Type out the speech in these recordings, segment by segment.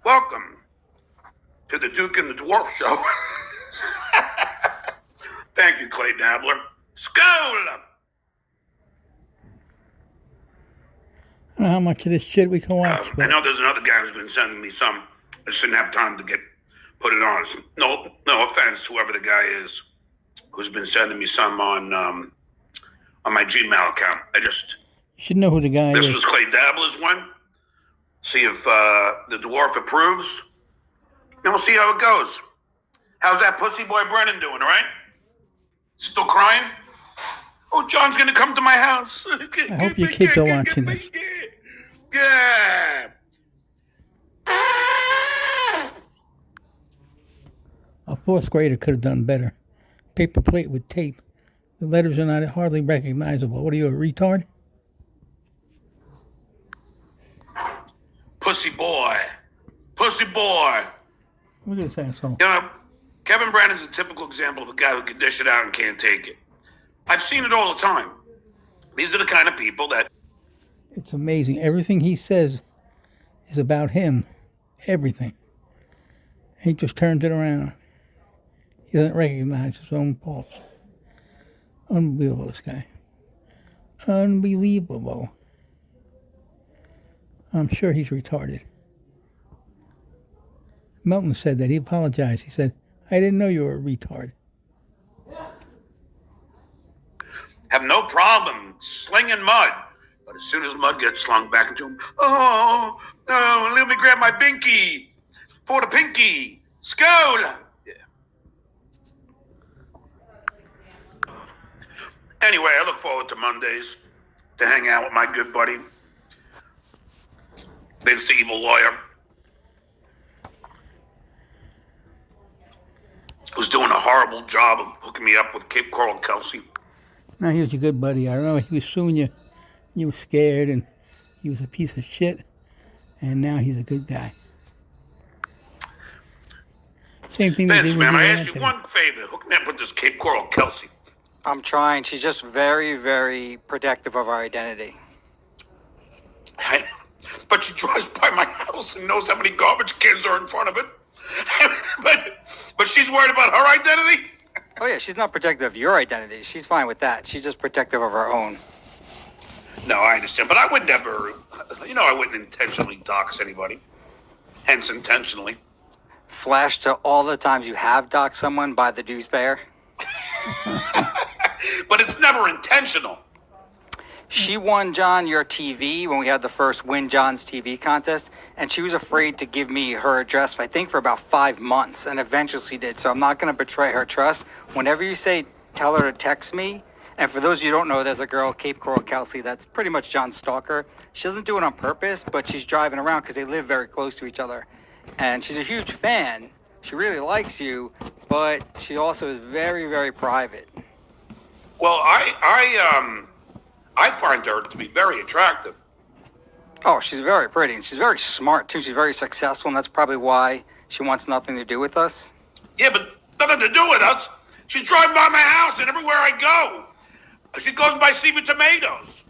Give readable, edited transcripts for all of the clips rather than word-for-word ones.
Welcome to the Duke and the Dwarf Show. Thank you, Clay Dabbler. Skål! I don't know how much of this shit we can watch. I know there's another guy who's been sending me some. I just didn't have time to put it on. No offense, whoever the guy is who's been sending me some on my Gmail account. You should know who the guy is. This was Clay Dabbler's one. See if the dwarf approves. And we'll see how it goes. How's that pussy boy Brennan doing, all right? Still crying? Oh, John's going to come to my house. I hope your kids are watching this. Yeah. A fourth grader could have done better. Paper plate with tape. The letters are not hardly recognizable. What are you, a retard? Pussy boy. Pussy boy. Look at this asshole. You know, Kevin Brannan's a typical example of a guy who can dish it out and can't take it. I've seen it all the time. These are the kind of people that... It's amazing. Everything he says is about him. Everything. He just turns it around. He doesn't recognize his own pulse. Unbelievable, this guy. Unbelievable. I'm sure he's retarded. Melton said that. He apologized. He said, I didn't know you were a retard. Have no problem slinging mud. But as soon as mud gets slung back into him, oh, let me grab my binky for the pinky. Skål! Yeah. Anyway, I look forward to Mondays to hang out with my good buddy, Vince the Evil Lawyer, who's doing a horrible job of hooking me up with Coral Kelsey. Now, he was your good buddy. I remember he was suing you. You were scared, and he was a piece of shit. And now he's a good guy. Same thing. Vince, man, I asked you one favor. Hook me up with this Cape Coral Kelsey. I'm trying. She's just very, very protective of our identity. But she drives by my house and knows how many garbage cans are in front of it. but she's worried about her identity? Oh, yeah, she's not protective of your identity. She's fine with that. She's just protective of her own. No, I understand. But I would never, I wouldn't intentionally dox anybody. Hence, intentionally. Flash to all the times you have doxed someone by the dues payer. But it's never intentional. She won, John, your TV when we had the first Win John's TV contest, and she was afraid to give me her address, I think, for about 5 months, and eventually she did. So I'm not going to betray her trust. Whenever you say, tell her to text me, and for those of you who don't know, there's a girl, Cape Coral Kelsey, that's pretty much John's stalker. She doesn't do it on purpose, but she's driving around because they live very close to each other. And she's a huge fan. She really likes you, but she also is very, very private. Well, I find her to be very attractive. Oh, she's very pretty, and she's very smart, too. She's very successful, and that's probably why she wants nothing to do with us. Yeah, but nothing to do with us. She's driving by my house and everywhere I go. She goes by Stevie Tomatoes.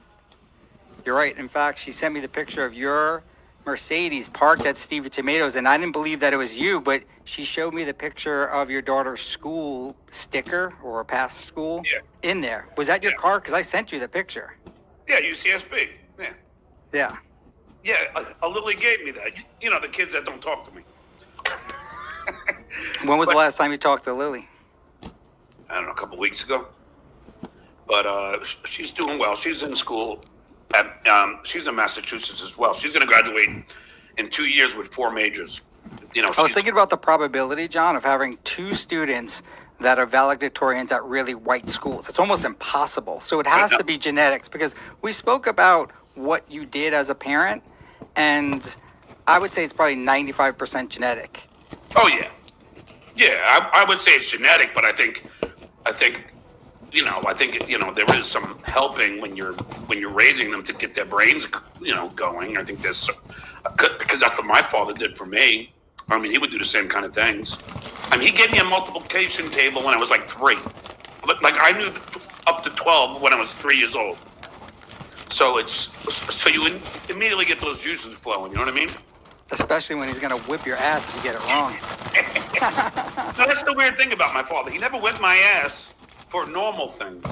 You're right. In fact, she sent me the picture of your Mercedes parked at Stevie Tomatoes, and I didn't believe that it was you, but she showed me the picture of your daughter's school sticker or past school in there. Was that your car? Because I sent you the picture. Yeah, UCSB. Yeah. Yeah. Yeah, Lily gave me that. You know, the kids that don't talk to me. When was the last time you talked to Lily? I don't know, a couple weeks ago. But she's doing well. She's in school. She's in Massachusetts as well. She's going to graduate in 2 years with 4 majors. I was thinking about the probability, John, of having 2 students that are valedictorians at really white schools. It's almost impossible. So it has to be genetics, because we spoke about what you did as a parent, and I would say it's probably 95% genetic. Oh, yeah. Yeah, I would say it's genetic, but I think there is some helping when you're raising them to get their brains, going. I think there's because that's what my father did for me. I mean, he would do the same kind of things. I mean, he gave me a multiplication table when I was like 3. Like I knew up to 12 when I was 3 years old. So you immediately get those juices flowing. You know what I mean? Especially when he's gonna whip your ass if you get it wrong. No, that's the weird thing about my father. He never whipped my ass for normal things.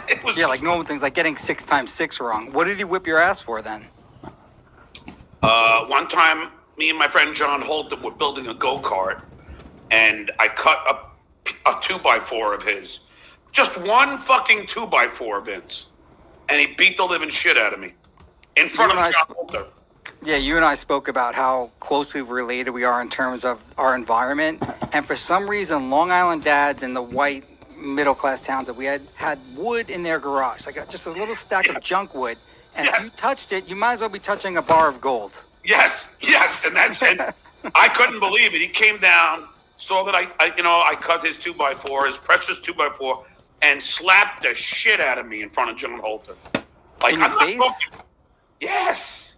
It was Yeah, like normal things, like getting 6 times 6 wrong. What did he whip your ass for then? One time, me and my friend John Holton were building a go-kart, and I cut a 2x4 of his. Just one fucking 2x4, Vince. And he beat the living shit out of me. In front of John Holton. Yeah, you and I spoke about how closely related we are in terms of our environment. And for some reason, Long Island dads in the white middle-class towns that we had wood in their garage. Like just a little stack of junk wood. And if you touched it, you might as well be touching a bar of gold. Yes. And I couldn't believe it. He came down, saw that I cut his 2x4, his precious 2x4, and slapped the shit out of me in front of John Holton. Like, in your face? Yes.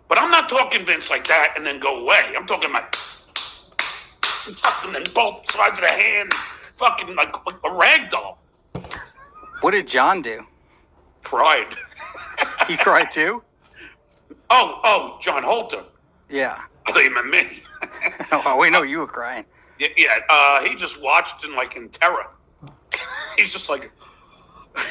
But I'm not talking, Vince, like that and then go away. I'm talking like fucking in both sides of the hand, fucking like a rag doll. What did John do? Cried. He cried too? Oh, John Holton. Yeah. I thought you meant me. Oh, wait, no, you were crying. Yeah. He just watched in terror. He's just like. Do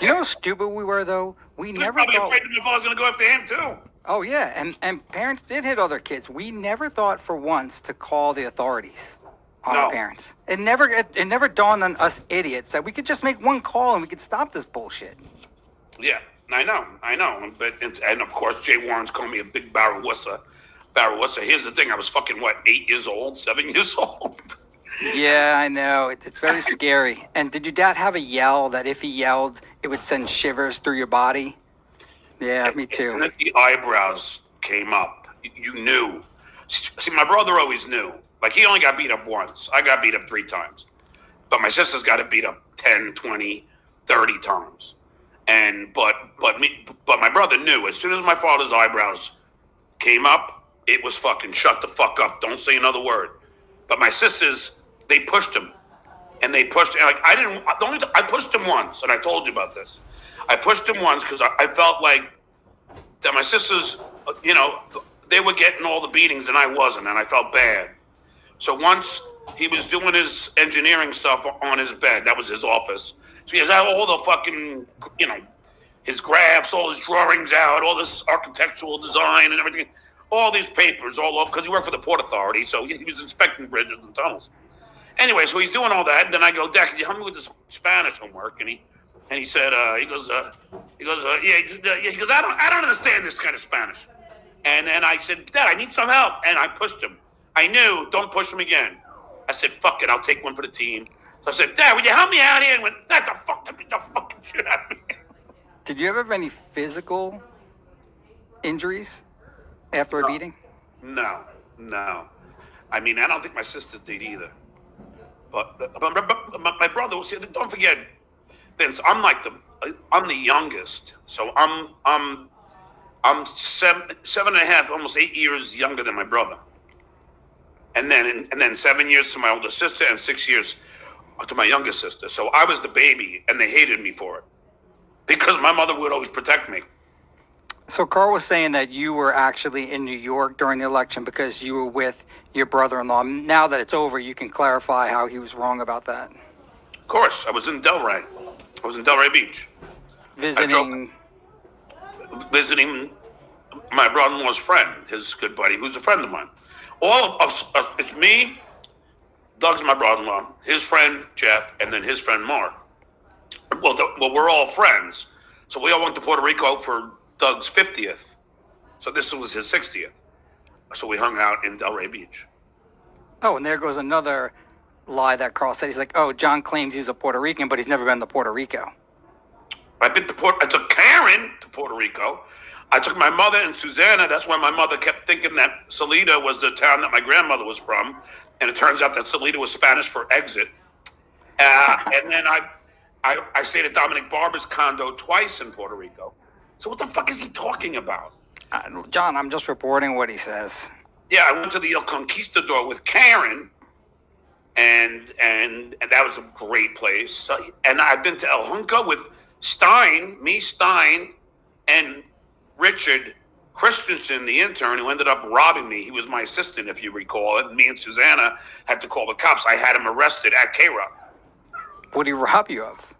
you know how stupid we were, though? He was probably afraid that my father was going to go after him, too. Oh, yeah, and parents did hit other kids. We never thought for once to call the authorities on our parents. It never dawned on us idiots that we could just make one call and we could stop this bullshit. Yeah, I know. But and of course, Jay Warren's called me a big barrawussa. Here's the thing: I was fucking 8 years old, 7 years old. Yeah, I know. It's very scary. And did your dad have a yell that if he yelled, it would send shivers through your body? Yeah, me too. And then the eyebrows came up. You knew. See, my brother always knew. Like, he only got beat up once. I got beat up 3 times. But my sister's got it beat up 10, 20, 30 times. But my brother knew. As soon as my father's eyebrows came up, it was fucking shut the fuck up. Don't say another word. But my sisters, they pushed him. And they pushed, and like, I pushed him once, and I told you about this. I pushed him once because I felt like that my sisters, they were getting all the beatings and I wasn't, and I felt bad. So once he was doing his engineering stuff on his bed, that was his office. So he has all the fucking, his graphs, all his drawings out, all this architectural design and everything, all these papers all over, because he worked for the Port Authority, so he was inspecting bridges and tunnels. Anyway, so he's doing all that. Then I go, Dad, can you help me with this Spanish homework? And he said, he goes, I don't understand this kind of Spanish. And then I said, Dad, I need some help. And I pushed him. I knew, don't push him again. I said, fuck it, I'll take one for the team. So I said, Dad, would you help me out here? And went, Dad, beat the fucking shit out of me. Did you ever have any physical injuries after a beating? No. I mean, I don't think my sisters did either. But my brother, see, don't forget, Vince, I'm the youngest. So I'm 7.5, almost 8 years younger than my brother. And then 7 years to my older sister and 6 years to my youngest sister. So I was the baby, and they hated me for it because my mother would always protect me. So Carl was saying that you were actually in New York during the election because you were with your brother-in-law. Now that it's over, you can clarify how he was wrong about that. Of course, I was in Delray. I was in Delray Beach. Visiting my brother-in-law's friend, his good buddy, who's a friend of mine. All of us, it's me, Doug's my brother-in-law, his friend Jeff, and then his friend Mark. Well, we're all friends. So we all went to Puerto Rico for Doug's 50th. So this was his 60th. So we hung out in Delray Beach. Oh, and there goes another lie that Carl said. He's like, oh, John claims he's a Puerto Rican, but he's never been to Puerto Rico. I took Karen to Puerto Rico. I took my mother and Susanna. That's why my mother kept thinking that Salida was the town that my grandmother was from. And it turns out that Salida was Spanish for exit. And then I stayed at Dominic Barber's condo twice in Puerto Rico. So what the fuck is he talking about? John, I'm just reporting what he says. Yeah, I went to the El Conquistador with Karen, and that was a great place. So, and I've been to El Junco with Stein, and Richard, Christensen, the intern, who ended up robbing me, he was my assistant, if you recall it. And me and Susanna had to call the cops. I had him arrested at K-Rock. What did he rob you of?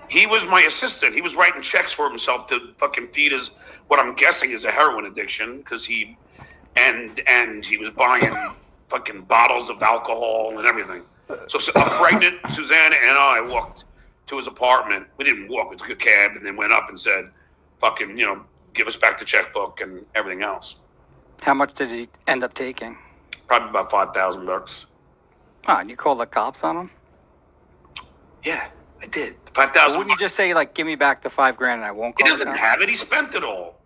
He was my assistant. He was writing checks for himself to fucking feed his, what I'm guessing is a heroin addiction, because he was buying fucking bottles of alcohol and everything. So a pregnant Susanna and I walked to his apartment. We didn't walk, we took a cab and then went up and said, fucking, give us back the checkbook and everything else. How much did he end up taking? Probably about $5,000. Oh, and you called the cops on him? Yeah, I did. 5,000. Wouldn't you just say, like, give me back the $5,000 and I won't call He the doesn't cops? have it. He spent it all.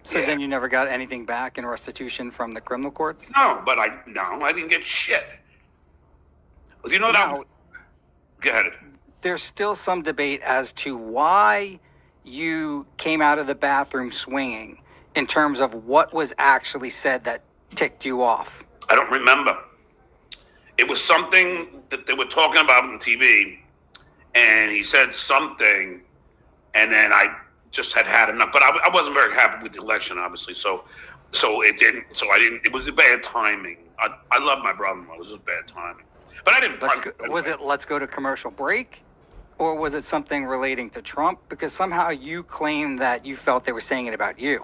So Yeah. then you never got anything back in restitution from the criminal courts? No, I didn't get shit. Do you know that? Now, Go ahead. there's still some debate as to why you came out of the bathroom swinging in terms of what was actually said that ticked you off. I don't remember. It was something that they were talking about on TV, and he said something, and then I just had enough. But I wasn't very happy with the election, obviously. So it didn't. So I didn't. It was bad timing. I love my brother-in-law. It was just bad timing. But I didn't. Let's go to commercial break? Or was it something relating to Trump? Because somehow you claim that you felt they were saying it about you.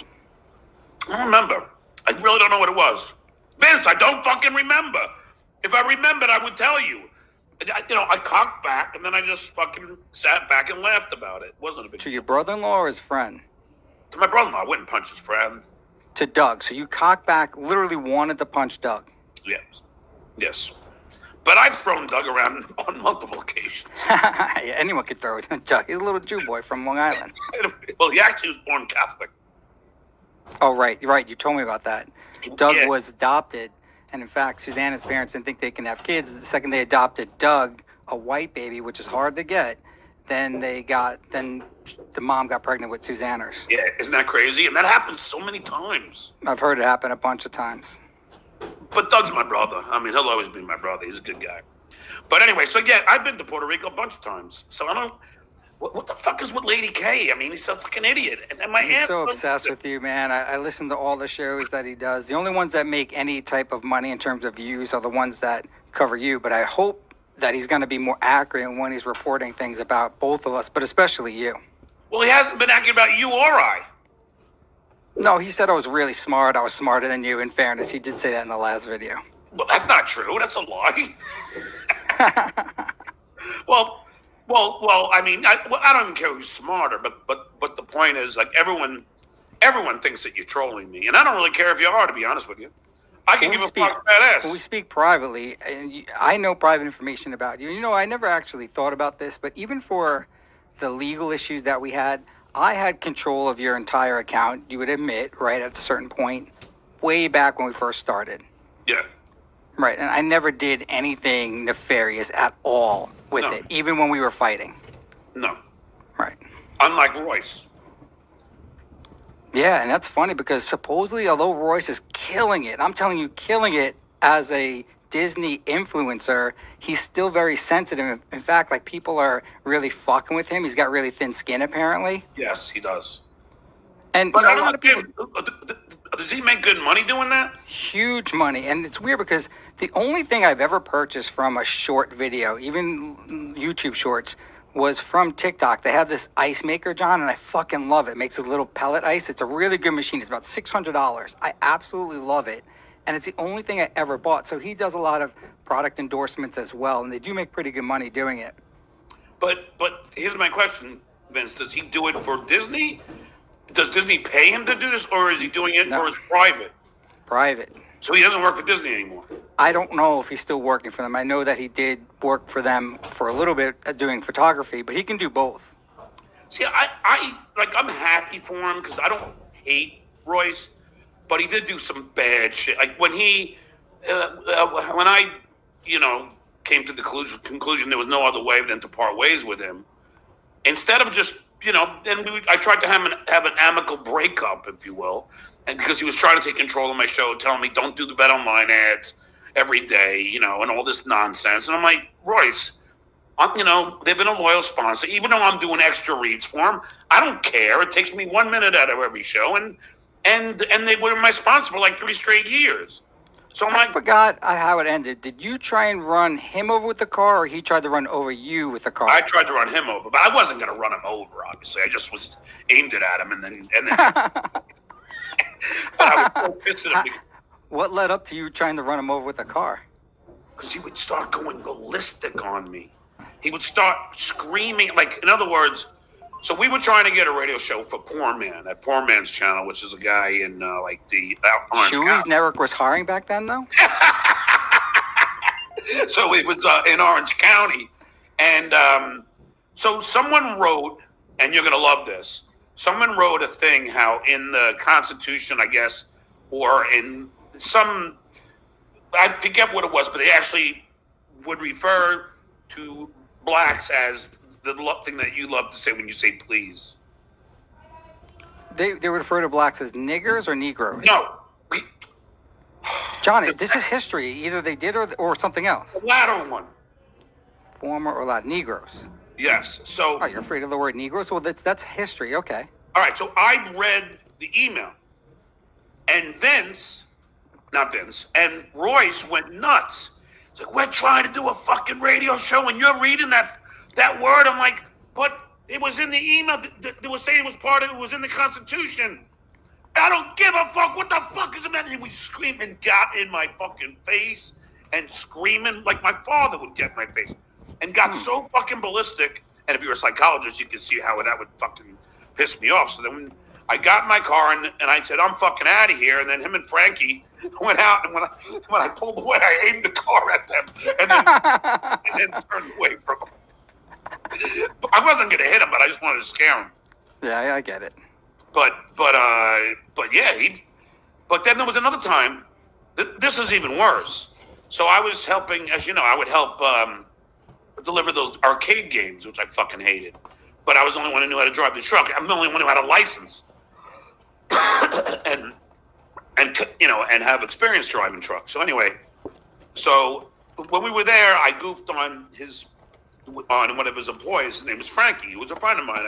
I don't remember. I really don't know what it was. Vince, I don't fucking remember. If I remembered, I would tell you. I cocked back, and then I just fucking sat back and laughed about it. It wasn't a big To your brother-in-law or his friend? To my brother-in-law. I wouldn't punch his friend. To Doug. So you cocked back, literally wanted to punch Doug. Yes. But I've thrown Doug around on multiple occasions. Yeah, anyone could throw it at Doug. He's a little Jew boy from Long Island. Well, he actually was born Catholic. Oh, right. You're right. You told me about that. Doug Yeah. was adopted. And in fact, Susanna's parents didn't think they can have kids. The second they adopted Doug, a white baby, which is hard to get, then the mom got pregnant with Susanna's. Yeah, isn't that crazy? And that happens so many times. I've heard it happen a bunch of times. But Doug's my brother. I mean, he'll always be my brother. He's a good guy. But anyway, so yeah, I've been to Puerto Rico a bunch of times. So I don't. What the fuck is with Lady K? I mean, he's a fucking idiot. And my He's aunt so loves obsessed it. with you, man. I listen to all the shows that he does. The only ones that make any type of money in terms of views are the ones that cover you. But I hope that he's going to be more accurate when he's reporting things about both of us, but especially you. Well, he hasn't been accurate about you or I. No, he said I was really smart. I was smarter than you. In fairness, he did say that in the last video. Well, that's not true. That's a lie. Well. I mean, I don't even care who's smarter, but the point is, like, everyone thinks that you're trolling me, and I don't really care if you are, to be honest with you. I can give a fuck badass. When we speak privately, and I know private information about you. You know, I never actually thought about this, but even for the legal issues that we had, I had control of your entire account. You would admit, right, at a certain point, way back when we first started. Yeah. Right, and I never did anything nefarious at all with it, even when we were fighting. No. Right. Unlike Royce. Yeah, and that's funny because supposedly, although Royce is killing it, I'm telling you, killing it as a Disney influencer, he's still very sensitive. In fact, like, people are really fucking with him. He's got really thin skin, apparently. Yes, he does. And But you know, I a don't lot of people, understand. Does he make good money doing that? huge money. And it's weird because the only thing I've ever purchased from a short video, even YouTube shorts, was from TikTok. They have this ice maker, John, and I fucking love it. It makes a little pellet ice. It's a really good machine. It's about $600. I absolutely love it. And it's the only thing I ever bought. So he does a lot of product endorsements as well, and they do make pretty good money doing it. But here's my question, Vince. Does he do it for Disney? Does Disney pay him to do this, or is he doing it for his private? Private. So he doesn't work for Disney anymore. I don't know if he's still working for them. I know that he did work for them for a little bit doing photography, but he can do both. See, I'm happy for him because I don't hate Royce, but he did do some bad shit. Like when I came to the conclusion there was no other way than to part ways with him. Instead of just, I tried to have an amicable breakup, if you will, and because he was trying to take control of my show, telling me don't do the Bet Online ads every day, and all this nonsense. And I'm like, Royce, They've been a loyal sponsor. Even though I'm doing extra reads for them, I don't care. It takes me 1 minute out of every show, and they were my sponsor for like 3 straight years. So I forgot how it ended. Did you try and run him over with the car, or he tried to run over you with the car? I tried to run him over, but I wasn't going to run him over. Obviously, I just was aimed it at him, and then. But I was so pissed at him What led up to you trying to run him over with the car? because he would start going ballistic on me. He would start screaming, like, in other words. So we were trying to get a radio show for Poor Man at Poor Man's Channel, which is a guy in the Orange Shoeys County. Network was hiring back then, though? So it was in Orange County. And so someone wrote, and you're going to love this, someone wrote a thing how in the Constitution, I guess, or in some, I forget what it was, but they actually would refer to blacks as the thing that you love to say when you say please. They would refer to blacks as niggers or Negroes? No. Johnny, this is history. Either they did or something else. The latter one. Former or Latin Negroes. Yes. So. Oh, you're afraid of the word Negroes? Well, that's history. Okay. All right. So I read the email, and and Royce went nuts. It's like, we're trying to do a fucking radio show, and you're reading that word. I'm like, but it was in the email. They were saying it was part of it. Was in the Constitution. I don't give a fuck. What the fuck is it? And we screamed and got in my fucking face and screaming like my father would get in my face, and got so fucking ballistic. And if you're a psychologist, you can see how that would fucking piss me off. So then when I got in my car and I said, I'm fucking out of here. And then him and Frankie went out. And when I pulled away, I aimed the car at them and then turned away from them. I wasn't going to hit him, but I just wanted to scare him. Yeah, I get it. But yeah, but then there was another time. This is even worse. So I was helping, as you know, I would help deliver those arcade games, which I fucking hated. But I was the only one who knew how to drive the truck. I'm the only one who had a license, and have experience driving trucks. So anyway, when we were there, I goofed on one of his employees. His name was Frankie. He was a friend of mine.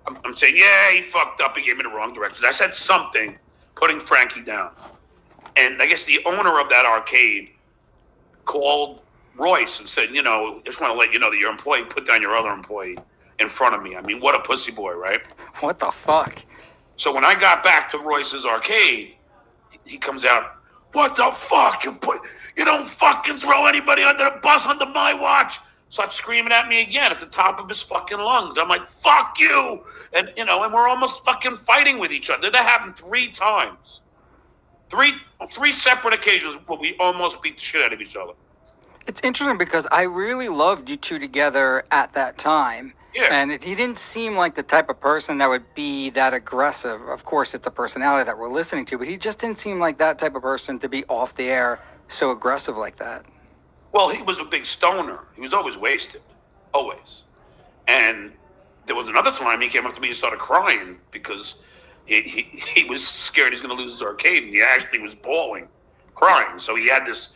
I'm saying, yeah, he fucked up. He gave me the wrong directions. I said something, putting Frankie down. And I guess the owner of that arcade called Royce and said, just want to let you know that your employee put down your other employee in front of me. I mean, what a pussy boy, right? What the fuck? So when I got back to Royce's arcade, he comes out, what the fuck? You don't fucking throw anybody under the bus under my watch. Starts screaming at me again at the top of his fucking lungs. I'm like, fuck you. And, and we're almost fucking fighting with each other. That happened 3 times. Three separate occasions where we almost beat the shit out of each other. It's interesting because I really loved you two together at that time. Yeah. And he didn't seem like the type of person that would be that aggressive. Of course, it's a personality that we're listening to, but he just didn't seem like that type of person to be off the air so aggressive like that. Well, he was a big stoner. He was always wasted. Always. And there was another time he came up to me and started crying because he was scared he's going to lose his arcade, and he actually was bawling, crying. So he had this,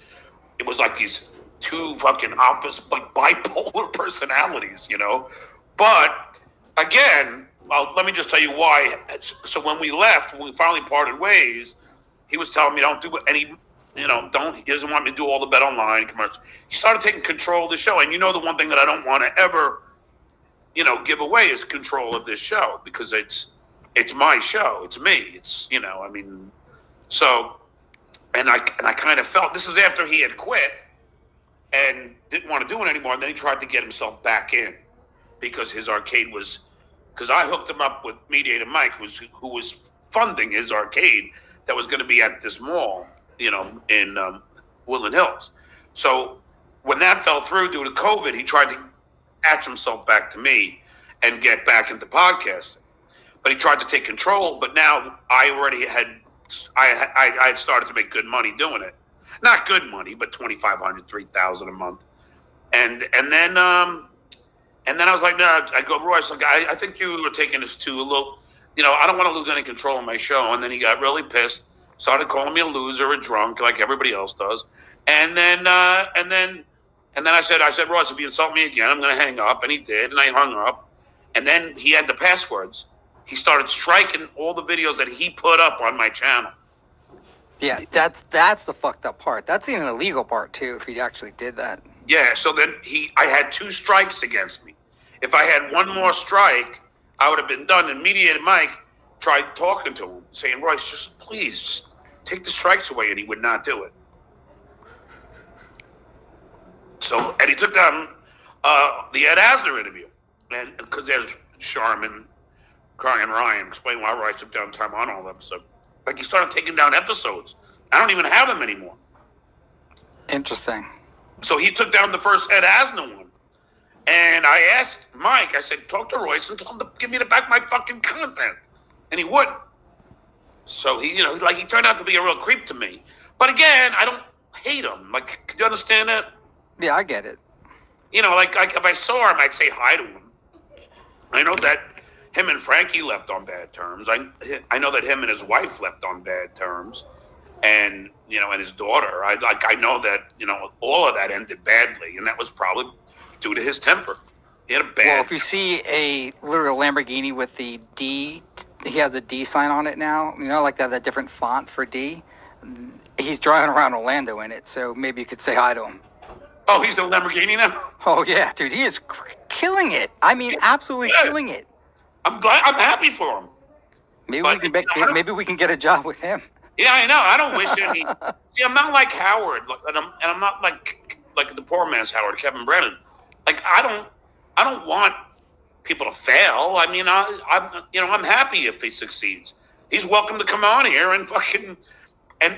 it was like these 2 fucking opposite, like bipolar personalities, But, again, well, let me just tell you why. So when we left, when we finally parted ways, he was telling me don't do any, he doesn't want me to do all the Bet Online commercials. He started taking control of the show. And the one thing that I don't want to ever, give away is control of this show because it's my show. It's me. It's, so, and I kind of felt, this is after he had quit and didn't want to do it anymore. And then he tried to get himself back in because his arcade was, because I hooked him up with Mediator Mike, who was funding his arcade that was going to be at this mall, in Woodland Hills. So when that fell through due to COVID, he tried to attach himself back to me and get back into podcasting. But he tried to take control. But now I already had started to make good money doing it. Not good money, but $2,500, $3,000 a month. And then I was like, no, I go, Royce, like, I think you were taking this to a little, I don't want to lose any control of my show. And then he got really pissed, started calling me a loser, a drunk, like everybody else does. And then And then I said, Ross, if you insult me again, I'm going to hang up. And he did, and I hung up. And then he had the passwords. He started striking all the videos that he put up on my channel. Yeah, that's the fucked up part. That's even an illegal part too, if he actually did that. Yeah, so then I had 2 strikes against me. If I had one more strike, I would have been done. And Mediator Mike tried talking to him, saying, Royce, please, just take the strikes away. And he would not do it. So, and he took down the Ed Asner interview. And because there's Sharman crying Ryan, explain why Royce took down time on all them. So, like, he started taking down episodes. I don't even have them anymore. Interesting. So he took down the first Ed Asner one. And I asked Mike, I said, talk to Royce and tell him to give me back my fucking content. And he wouldn't. So he, he turned out to be a real creep to me. But again, I don't hate him. Like, can you understand that? Yeah, I get it. Like if I saw him, I'd say hi to him. I know that him and Frankie left on bad terms. I know that him and his wife left on bad terms. And, and his daughter. I know that, all of that ended badly. And that was probably due to his temper. He had a bad... Well, if you see a literal Lamborghini with the D, he has a D sign on it now. Like they have that different font for D. He's driving around Orlando in it, so maybe you could say hi to him. Oh, he's the Lamborghini now? Oh, yeah, dude, he is killing it. I mean, absolutely killing it. I'm happy for him. Maybe we can get a job with him. Yeah, I know. I don't wish any... See, I'm not like Howard, and I'm not like the poor man's Howard, Kevin Brennan. Like, I don't want people to fail. I mean, I'm happy if he succeeds. He's welcome to come on here and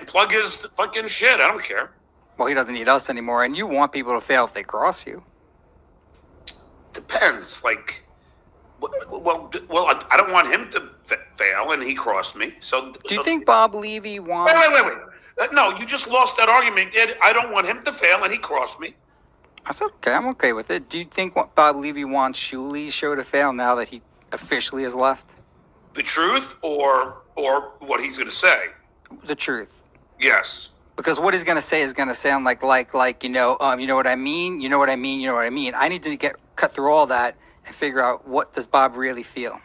plug his fucking shit. I don't care. Well, he doesn't need us anymore, and you want people to fail if they cross you. Depends. Like, well, I don't want him to fail, and he crossed me. So, do you think Bob Levy wants? Wait. No, you just lost that argument. I don't want him to fail, and he crossed me. I said, okay, I'm okay with it. Do you think Bob Levy wants Shuli's show to fail now that he officially has left? The truth, or what he's going to say? The truth. Yes. Because what he's going to say is going to sound like you know what I mean, you know what I mean, you know what I mean. I need to cut through all that and figure out what does Bob really feel.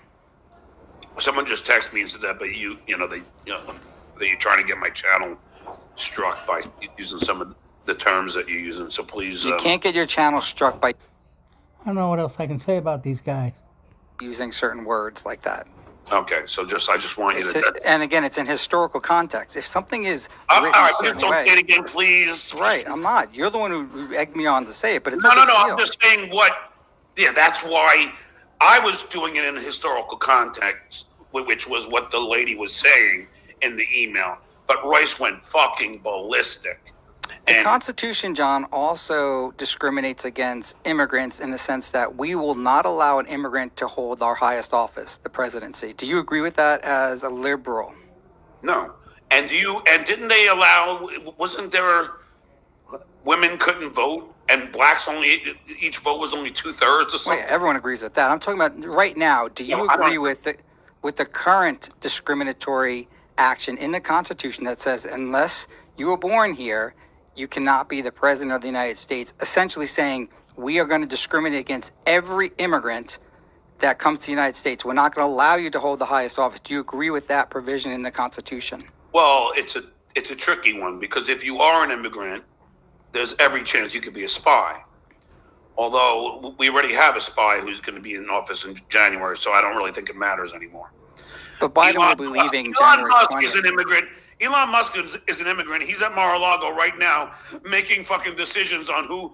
Someone just texted me and said that, but that you're trying to get my channel struck by using some of the terms that you're using. So please, you can't get your channel struck by. I don't know what else I can say about these guys. Using certain words like that. Okay, so I just want you to... And again, it's in historical context. If something is all right, written don't say it again, please. Right, I'm not. You're the one who egged me on to say it, but it's no. I'm just saying that's why I was doing it in historical context, which was what the lady was saying in the email. But Royce went fucking ballistic. The Constitution, John, also discriminates against immigrants in the sense that we will not allow an immigrant to hold our highest office, the presidency. Do you agree with that as a liberal? No. And didn't they allow, wasn't there, women couldn't vote and blacks each vote was only 2/3 or something? Wait, everyone agrees with that. I'm talking about right now. Do you agree with the current discriminatory action in the Constitution that says unless you were born here, you cannot be the president of the United States, essentially saying we are going to discriminate against every immigrant that comes to the United States. We're not going to allow you to hold the highest office. Do you agree with that provision in the Constitution? Well, it's a tricky one because if you are an immigrant, there's every chance you could be a spy. Although we already have a spy who's going to be in office in January, so I don't really think it matters anymore. But Biden will be leaving January 20th. Elon Musk is an immigrant. Elon Musk is an immigrant. He's at Mar-a-Lago right now making fucking decisions on who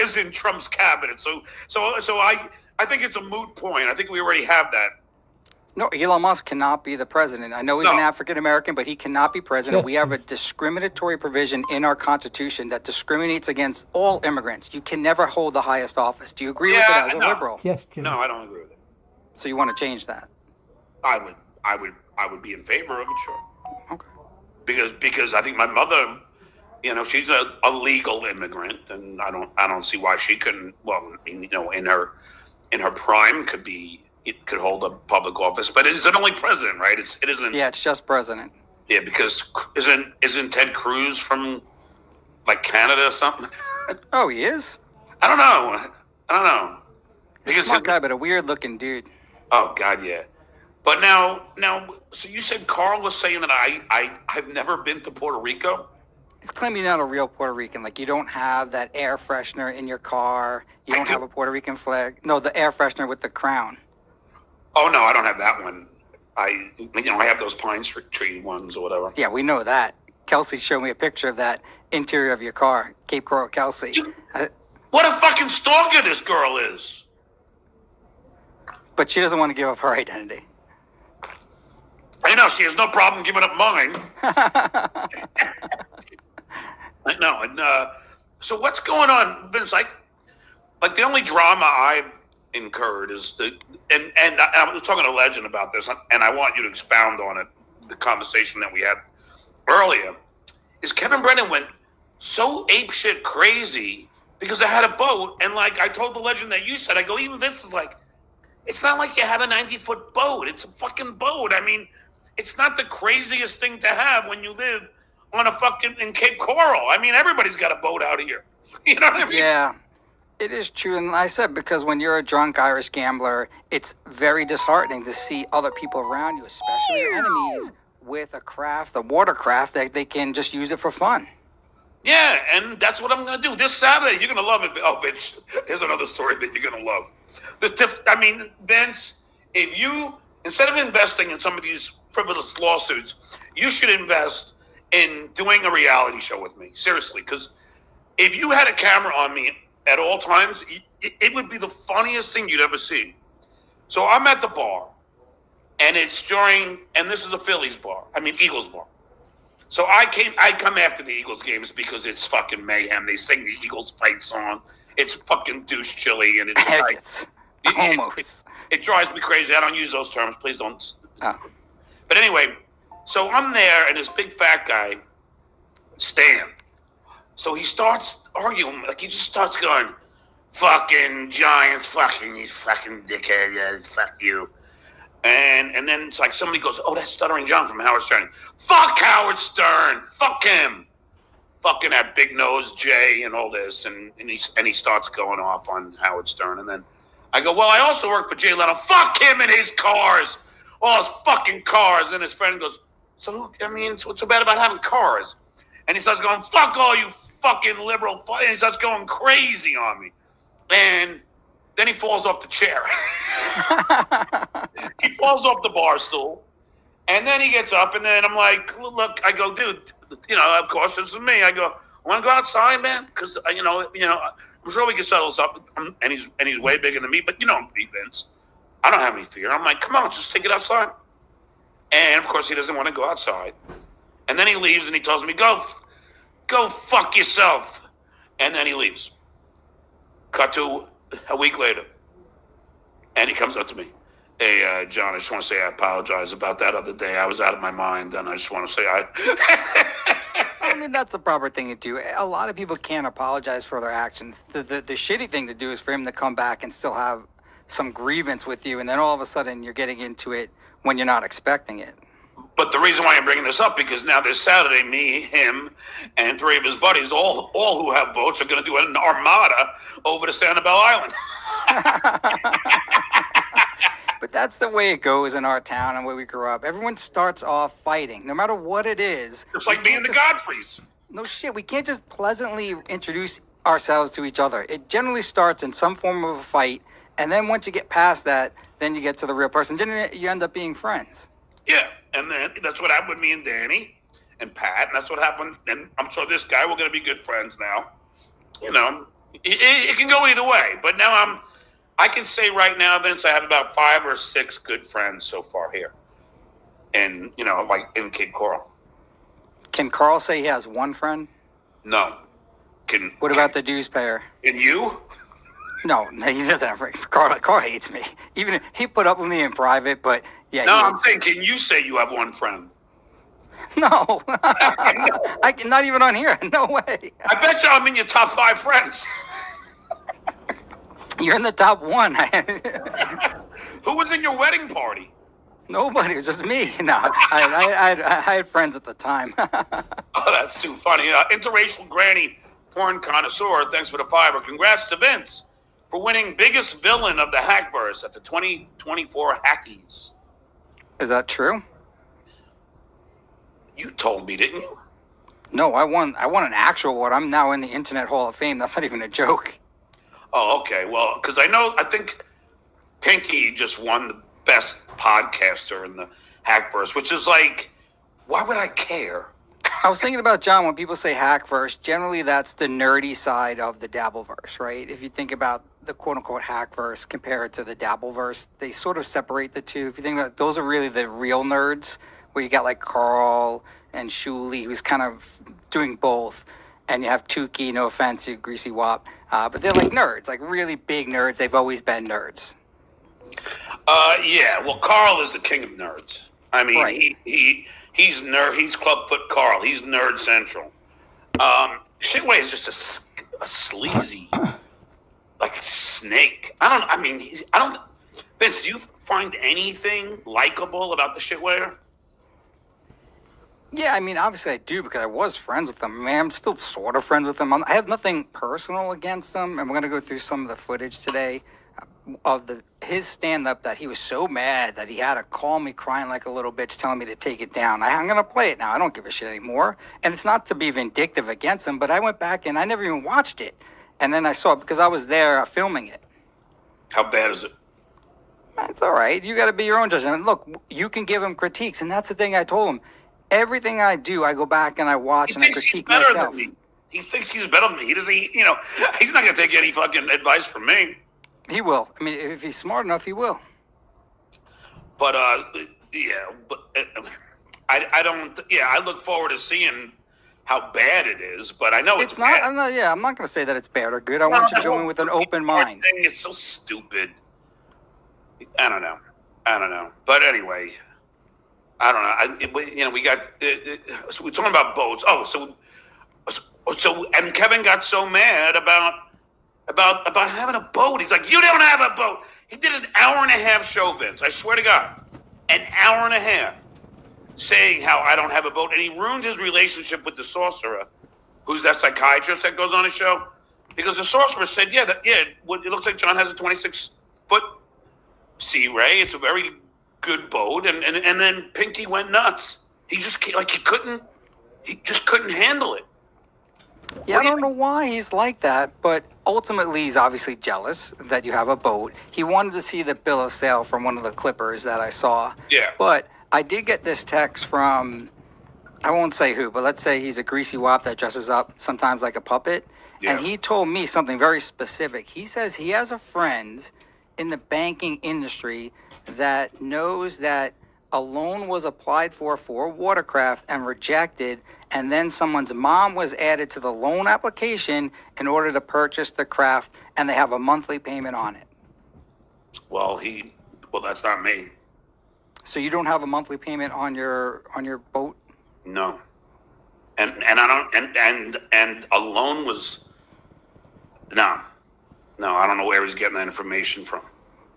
is in Trump's cabinet. So I think it's a moot point. I think we already have that. No, Elon Musk cannot be the president. I know he's an African-American, but he cannot be president. We have a discriminatory provision in our Constitution that discriminates against all immigrants. You can never hold the highest office. Do you agree with it as a liberal? Yes, Jim. No, I don't agree with it. So you want to change that? I would be in favor of it, sure. Okay. Because I think my mother, she's a legal immigrant, and I don't see why she couldn't. Well, I mean, in her prime could hold a public office, but is it only president, right? It isn't. Yeah, it's just president. Yeah, because isn't Ted Cruz from like Canada or something? Oh, he is? I don't know. I don't know. He's a smart guy, but a weird looking dude. Oh God, yeah. But now, so you said Carl was saying that I've never been to Puerto Rico. He's claiming you're not a real Puerto Rican. Like, you don't have that air freshener in your car. You don't have a Puerto Rican flag. No, the air freshener with the crown. Oh no, I don't have that one. I have those pine tree ones or whatever. Yeah, we know that. Kelsey showed me a picture of that interior of your car, Cape Coral Kelsey. What a fucking stalker this girl is. But she doesn't want to give up her identity. I know, she has no problem giving up mine. I know, and so what's going on, Vince? Like the only drama I've incurred is and I was talking to Legend about this, and I want you to expound on it, the conversation that we had earlier, is Kevin Brennan went so apeshit crazy because I had a boat, and like I told the Legend that you said, I go, even Vince is like, it's not like you have a 90-foot boat. It's a fucking boat. I mean, it's not the craziest thing to have when you live on a fucking in Cape Coral. I mean, everybody's got a boat out here. You know what I mean? Yeah, it is true. And I said, because when you're a drunk Irish gambler, it's very disheartening to see other people around you, especially your enemies, with a craft, a watercraft, that they can just use it for fun. Yeah, and that's what I'm going to do. This Saturday, you're going to love it. Oh, bitch, here's another story that you're going to love. Vince, if you, instead of investing in some of these frivolous lawsuits, you should invest in doing a reality show with me. Seriously, because if you had a camera on me at all times, it would be the funniest thing you'd ever see. So I'm at the bar, and and this is a Eagles bar. So I come after the Eagles games because it's fucking mayhem. They sing the Eagles fight song. It's fucking douche chilly, and it's almost. It drives me crazy. I don't use those terms. Please don't. Oh. But anyway, so I'm there, and this big fat guy, Stan. So he starts arguing, like he just starts going, fucking Giants, fucking you fucking dickhead, yeah, fuck you. And then it's like somebody goes, oh, that's Stuttering John from Howard Stern. Fuck Howard Stern. Fuck him. Fucking that big nose Jay and all this. And he starts going off on Howard Stern. And then I go, well, I also work for Jay Leno. Fuck him and his cars. All his fucking cars. And his friend goes, what's so bad about having cars? And he starts going, fuck all you fucking liberal. And he starts going crazy on me. And then he falls off the chair. He falls off the bar stool. And then he gets up, and then I'm like, look, I go, dude, of course, this is me. I go, want to go outside, man? Because, I'm sure we can settle this up. And he's way bigger than me, but you know me, Vince. I don't have any fear. I'm like, come on, just take it outside. And, of course, he doesn't want to go outside. And then he leaves, and he tells me, go fuck yourself. And then he leaves. Cut to a week later. And he comes up to me. Hey, John, I just want to say I apologize about that other day. I was out of my mind, and I just want to say I mean, that's the proper thing to do. A lot of people can't apologize for their actions. The shitty thing to do is for him to come back and still have some grievance with you, and then all of a sudden you're getting into it when you're not expecting it. But the reason why I'm bringing this up, because now this Saturday, me, him, and 3 of his buddies, all who have boats, are going to do an armada over to Sanibel Island. But that's the way it goes in our town and where we grew up. Everyone starts off fighting, no matter what it is. It's like being the Godfreys. No shit, we can't just pleasantly introduce ourselves to each other. It generally starts in some form of a fight, and then once you get past that, then you get to the real person. Then you end up being friends. Yeah, and then that's what happened with me and Danny and Pat, and that's what happened. And I'm sure this guy, we're going to be good friends now. It can go either way. But now I can say right now, Vince, I have about 5 or 6 good friends so far here. And, like in Cape Coral. Can Carl say he has one friend? No. What about the dues payer? And you? No, he doesn't have a friend. Carl hates me. Even he put up with me in private, but yeah. No, I'm saying, can you say you have one friend? No. I can, not even on here. No way. I bet you I'm in your top 5 friends. You're in the top 1. Who was in your wedding party? Nobody. It was just me. No, I had friends at the time. Oh, that's too funny. Interracial granny Porn connoisseur, thanks for the $5. Congrats to Vince for winning biggest villain of the Hackverse at the 2024 Hackies. Is that true? You told me, didn't you? No, I won an actual award. I'm now in the Internet Hall of Fame. That's not even a joke. Oh, okay. Well, because I think Pinky just won the best podcaster in the Hackverse, which is like, why would I care? I was thinking about, John, when people say Hackverse, generally that's the nerdy side of the Dabbleverse, right? If you think about the quote-unquote Hackverse compared to the Dabbleverse, they sort of separate the two. If you think about it, those are really the real nerds, where you got like Carl and Shuli, who's kind of doing both. And you have Tukey, no offense, you greasy wop. But they're like nerds, like really big nerds. They've always been nerds. Yeah. Well, Carl is the king of nerds. I mean, Right. he's nerd. He's Clubfoot Carl. He's nerd central. Shitway is just a sleazy, like snake. Vince, do you find anything likable about the Shitwayer? Yeah, I mean, obviously I do because I was friends with him. I mean, I'm still sort of friends with him. I have nothing personal against him, and we're going to go through some of the footage today of his stand-up that he was so mad that he had to call me crying like a little bitch telling me to take it down. I'm going to play it now. I don't give a shit anymore. And it's not to be vindictive against him, but I went back and I never even watched it. And then I saw it because I was there filming it. How bad is it? It's all right. You got to be your own judge. And look, you can give him critiques, and that's the thing I told him. Everything I do, I go back and I watch and I critique myself. He thinks he's better than me. He doesn't. He's not going to take any fucking advice from me. He will. I mean, if he's smart enough, he will. But yeah. But I don't. Yeah, I look forward to seeing how bad it is. But I know it's not. bad. I'm not going to say that it's bad or good. I want you to go in with an open mind. It's so stupid. I don't know. But anyway. I don't know. We got. So we're talking about boats. Oh, so and Kevin got so mad about having a boat. He's like, you don't have a boat. He did an hour and a half show, Vince. I swear to God, an hour and a half, saying how I don't have a boat, and he ruined his relationship with the sorcerer, who's that psychiatrist that goes on his show, because the sorcerer said, it looks like John has a 26-foot Sea Ray. It's a very good boat, and then Pinky went nuts. He just couldn't handle it. Yeah, I don't know why he's like that, but ultimately he's obviously jealous that you have a boat. He wanted to see the bill of sale from one of the clippers that I saw. Yeah. But I did get this text from, I won't say who, but let's say he's a greasy wop that dresses up sometimes like a puppet. Yeah. And he told me something very specific. He says he has a friend in the banking industry that knows that a loan was applied for watercraft and rejected, and then someone's mom was added to the loan application in order to purchase the craft, and they have a monthly payment on it. Well, that's not me. So you don't have a monthly payment on your boat? No. And I don't and a loan was no, I don't know where he's getting that information from.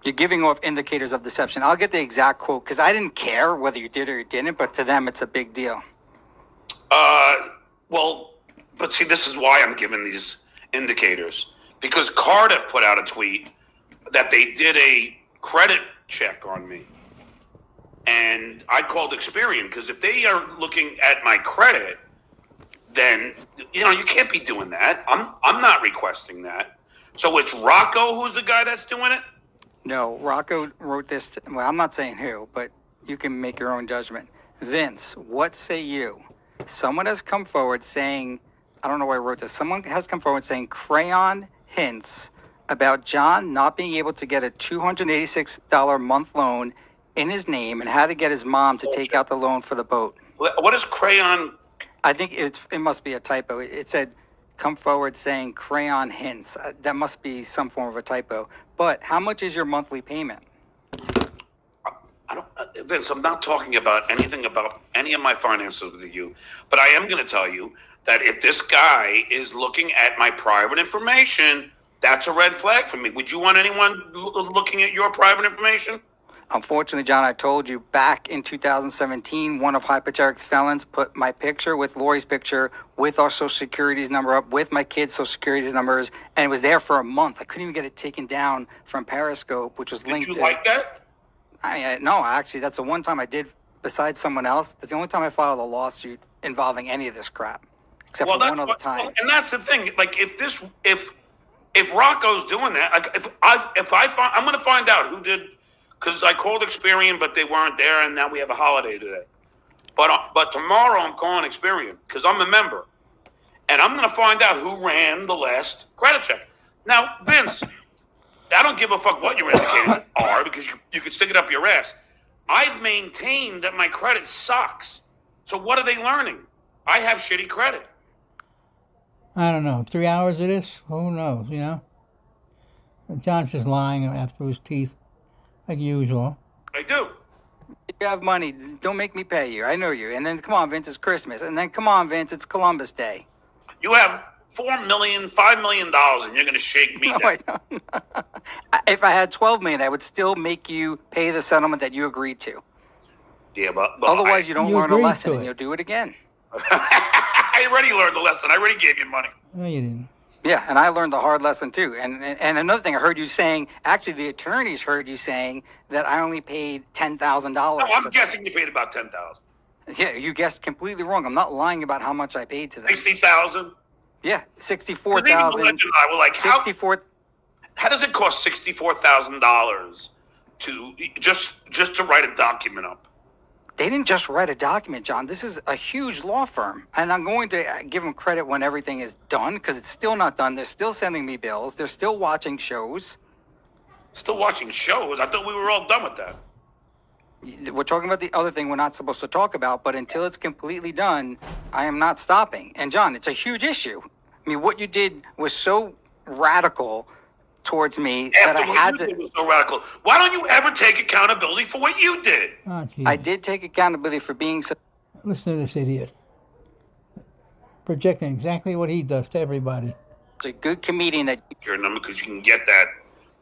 You're giving off indicators of deception. I'll get the exact quote because I didn't care whether you did or you didn't, but to them it's a big deal. Well, but see, this is why I'm giving these indicators, because Cardiff put out a tweet that they did a credit check on me, and I called Experian because if they are looking at my credit, then you can't be doing that. I'm not requesting that. So it's Rocco who's the guy that's doing it. No, Rocco wrote this. Well, I'm not saying who, but you can make your own judgment. Vince, what say you? Someone has come forward saying, I don't know why I wrote this. Someone has come forward saying crayon hints about John not being able to get a $286 month loan in his name and had to get his mom to take out the loan for the boat. What is crayon? I think it must be a typo. It said come forward saying crayon hints. That must be some form of a typo. But how much is your monthly payment? Vince, I'm not talking about anything about any of my finances with you, but I am going to tell you that if this guy is looking at my private information, that's a red flag for me. Would you want anyone looking at your private information? Unfortunately, John, I told you back in 2017, one of Hypercharics felons put my picture with Lori's picture with our social security's number up, with my kids' social security's numbers, and it was there for a month. I couldn't even get it taken down from Periscope, which was linked Did to. you like that? I mean, no, actually, that's the one time I did, besides someone else. That's the only time I filed a lawsuit involving any of this crap, except for one other time. And that's the thing. Like, if Rocco's doing that, like, I'm going to find out who did, because I called Experian, but they weren't there, and now we have a holiday today. But tomorrow I'm calling Experian because I'm a member, and I'm going to find out who ran the last credit check. Now, Vince, I don't give a fuck what your indicators are because you could stick it up your ass. I've maintained that my credit sucks. So what are they learning? I have shitty credit. I don't know. 3 hours of this? Who knows, you know? John's just lying after his teeth, like usual. I do. You have money. Don't make me pay you. I know you. And then, come on, Vince, it's Christmas. And then, come on, Vince, it's Columbus Day. You have $4 million, $5 million, and you're going to shake me down. I don't. If I had $12 million, I would still make you pay the settlement that you agreed to. Yeah, but Otherwise, you don't You learn a agreed lesson, to and it. you'll do it again. I already learned the lesson. I already gave you money. No, you didn't. Yeah, and I learned the hard lesson too. And another thing, I heard you saying. Actually, the attorneys heard you saying that I only paid $10,000. No, I'm guessing you paid about $10,000. Yeah, you guessed completely wrong. I'm not lying about how much I paid to them. $60,000. Yeah, 64,000. I were like, 64. how does it cost $64,000 to just to write a document up? They didn't just write a document, John. This is a huge law firm. And I'm going to give them credit when everything is done, because it's still not done. They're still sending me bills. They're still watching shows. Still watching shows? I thought we were all done with that. We're talking about the other thing we're not supposed to talk about, but until it's completely done, I am not stopping. And John, it's a huge issue. I mean, what you did was so radical towards me that I had to. It was so radical. Why don't you ever take accountability for what you did? Oh, I did take accountability for being so. Listen to this idiot. Projecting exactly what he does to everybody. A good comedian that. Your number because you can get that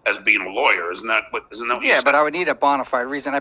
as being a lawyer, isn't that what? Yeah, but I would need a bona fide reason. I